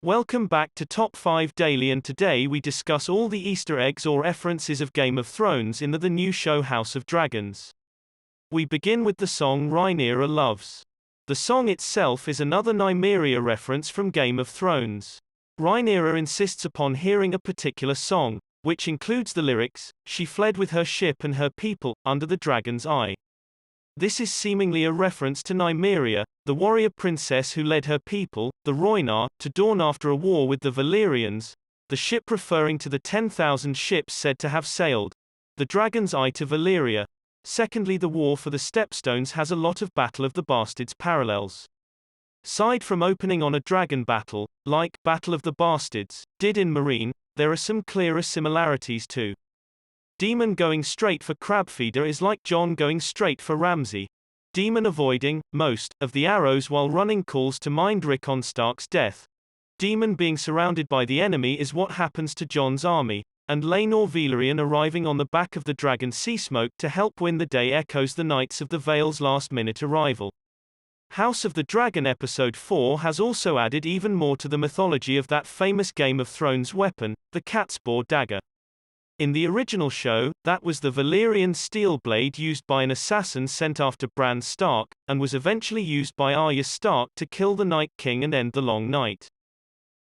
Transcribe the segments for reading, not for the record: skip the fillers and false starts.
Welcome back to Top 5 Daily, and today we discuss all the Easter eggs or references of Game of Thrones in the new show House of Dragons. We begin with the song Rhaenyra Loves. The song itself is another Nymeria reference from Game of Thrones. Rhaenyra insists upon hearing a particular song, which includes the lyrics, "She fled with her ship and her people, under the dragon's eye." This is seemingly a reference to Nymeria, the warrior princess who led her people, the Rhoynar, to Dorne after a war with the Valyrians, the ship referring to the 10,000 ships said to have sailed the dragon's eye to Valyria. Secondly, the war for the Stepstones has a lot of Battle of the Bastards parallels. Aside from opening on a dragon battle, like Battle of the Bastards did in Meereen, there are some clearer similarities too. Daemon going straight for Crabfeeder is like Jon going straight for Ramsay. Daemon avoiding most of the arrows while running calls to mind Rickon Stark's death. Daemon being surrounded by the enemy is what happens to Jon's army, and Laenor Velaryon arriving on the back of the dragon Seasmoke to help win the day echoes the Knights of the Vale's last-minute arrival. House of the Dragon Episode 4 has also added even more to the mythology of that famous Game of Thrones weapon, the Catspaw dagger. In the original show, that was the Valyrian steel blade used by an assassin sent after Bran Stark, and was eventually used by Arya Stark to kill the Night King and end the Long Night.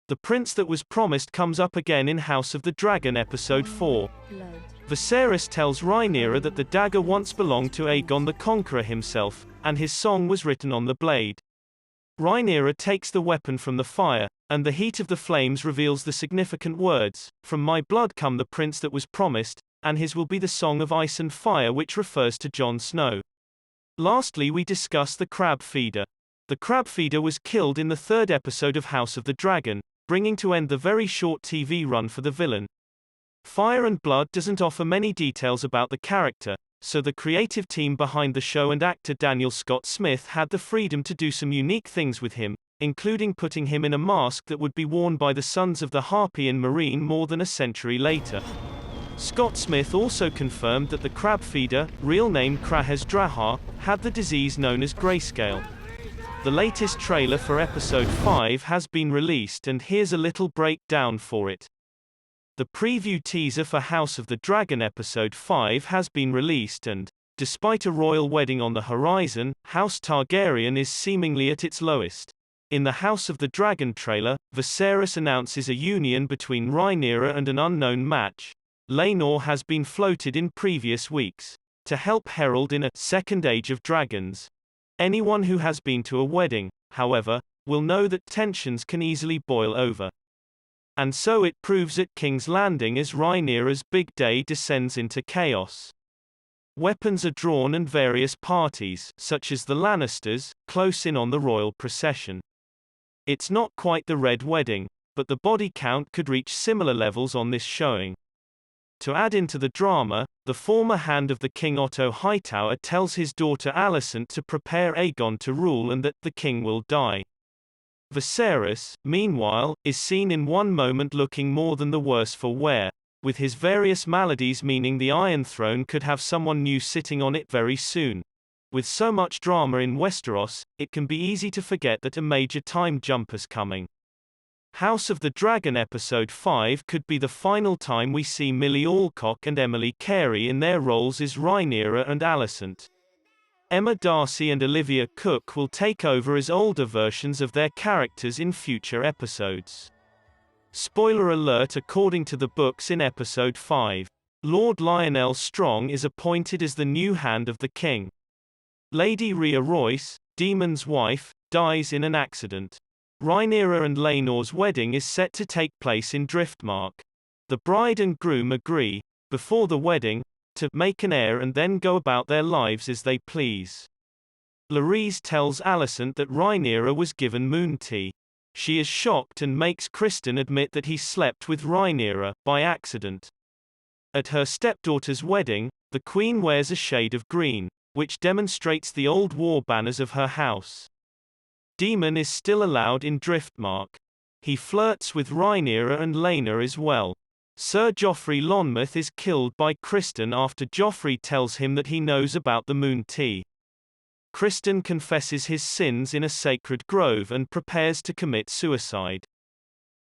The prince that was promised comes up again in House of the Dragon Episode 4. Viserys tells Rhaenyra that the dagger once belonged to Aegon the Conqueror himself, and his song was written on the blade. Rhaenyra takes the weapon from the fire, and the heat of the flames reveals the significant words, "From my blood come the prince that was promised, and his will be the song of ice and fire," which refers to Jon Snow. Lastly, we discuss the Crab Feeder. The Crab Feeder was killed in the third episode of House of the Dragon, bringing to end the very short TV run for the villain. Fire and Blood doesn't offer many details about the character, so the creative team behind the show and actor Daniel Scott Smith had the freedom to do some unique things with him, including putting him in a mask that would be worn by the Sons of the Harpy in Meereen more than a century later. Scott Smith also confirmed that the crab feeder, real name Krahez Drahar, had the disease known as grayscale. The latest trailer for Episode 5 has been released, and here's a little breakdown for it. The preview teaser for House of the Dragon Episode 5 has been released, and, despite a royal wedding on the horizon, House Targaryen is seemingly at its lowest. In the House of the Dragon trailer, Viserys announces a union between Rhaenyra and an unknown match. Laenor has been floated in previous weeks to help herald in a second age of dragons. Anyone who has been to a wedding, however, will know that tensions can easily boil over. And so it proves at King's Landing as Rhaenyra's big day descends into chaos. Weapons are drawn and various parties, such as the Lannisters, close in on the royal procession. It's not quite the Red Wedding, but the body count could reach similar levels on this showing. To add into the drama, the former hand of the King Otto Hightower tells his daughter Alicent to prepare Aegon to rule and that the king will die. Viserys, meanwhile, is seen in one moment looking more than the worse for wear, with his various maladies meaning the Iron Throne could have someone new sitting on it very soon. With so much drama in Westeros, it can be easy to forget that a major time jump is coming. House of the Dragon Episode 5 could be the final time we see Millie Alcock and Emily Carey in their roles as Rhaenyra and Alicent. Emma Darcy and Olivia Cook will take over as older versions of their characters in future episodes. Spoiler alert: according to the books in Episode 5, Lord Lionel Strong is appointed as the new Hand of the King. Lady Rhea Royce, Daemon's wife, dies in an accident. Rhaenyra and Laenor's wedding is set to take place in Driftmark. The bride and groom agree, before the wedding, to make an heir and then go about their lives as they please. Larys tells Alicent that Rhaenyra was given moon tea. She is shocked and makes Criston admit that he slept with Rhaenyra by accident. At her stepdaughter's wedding, the queen wears a shade of green, which demonstrates the old war banners of her house. Daemon is still allowed in Driftmark. He flirts with Rhaenyra and Laena as well. Sir Joffrey Lonmouth is killed by Criston after Joffrey tells him that he knows about the moon tea. Criston confesses his sins in a sacred grove and prepares to commit suicide.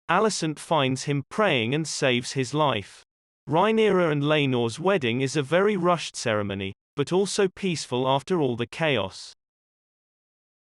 Alicent finds him praying and saves his life. Rhaenyra and Laenor's wedding is a very rushed ceremony, but also peaceful after all the chaos.